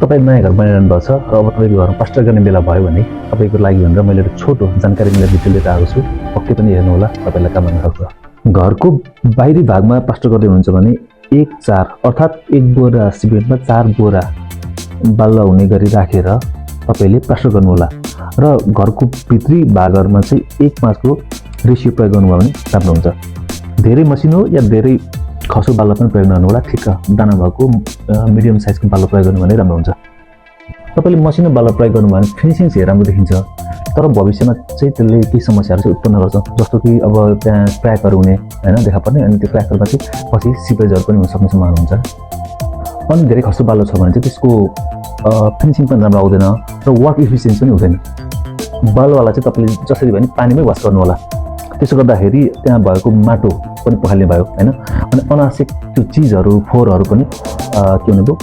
तपाईँ नयाँ घर बनाइरहनु भएको छ र अब तपाईँको घरमा प्लास्टर गर्ने बेला भयो भने तपाईँको लागि भनेर मैले एउटा छोटो जानकारी मिलेर भिडियो लिएर आएको छु। पक्कै पनि हेर्नु होला, तपाईँलाई काम गर्न सक्छ। घरको बाहिरी भागमा प्लास्टर गर्दै हुनुहुन्छ भने 1/4 अर्थात् 1 बोरा सिमेन्टमा 4 बोरा बालुवा हुने गरी राखेर तपाईँले प्लास्टर गर्नुहोला र घरको भित्री भागहरूमा चाहिँ 1/5 को रेसियो प्रयोग गर्नुभयो भने राम्रो हुन्छ। धेरै मसिनो या धेरै खसो बालुवा पनि प्रयोग गर्नुहोला, ठिक दाना भएको मिडियम साइजको बालुवा प्रयोग गर्नु भने राम्रो हुन्छ। तपाईँले मसिनो बालुवा प्रयोग गर्नुभयो भने फिनिसिङ चाहिँ राम्रो देखिन्छ, तर भविष्यमा चाहिँ त्यसले केही समस्याहरू चाहिँ उत्पन्न गर्छ, जस्तो कि अब त्यहाँ क्र्याकहरू हुने हैन देखा पर्ने, अनि त्यो क्र्याकहरूमा चाहिँ पछि सिपेजहरू पनि हुन सक्ने सम्भावना हुन्छ। अनि धेरै खसो बालुवा छ भने चाहिँ त्यसको फिनिसिङ पनि राम्रो आउँदैन र वर्क इफिसियन्सी पनि हुँदैन। बालुवालाई चाहिँ तपाईँले जसरी भने पानीमै वास गर्नु होला, त्यसो गर्दाखेरि त्यहाँ भएको माटो पनि पखाल्ने भयो हैन, अनि अनावश्यक त्यो चिजहरू फोहोरहरू पनि के हुने भयो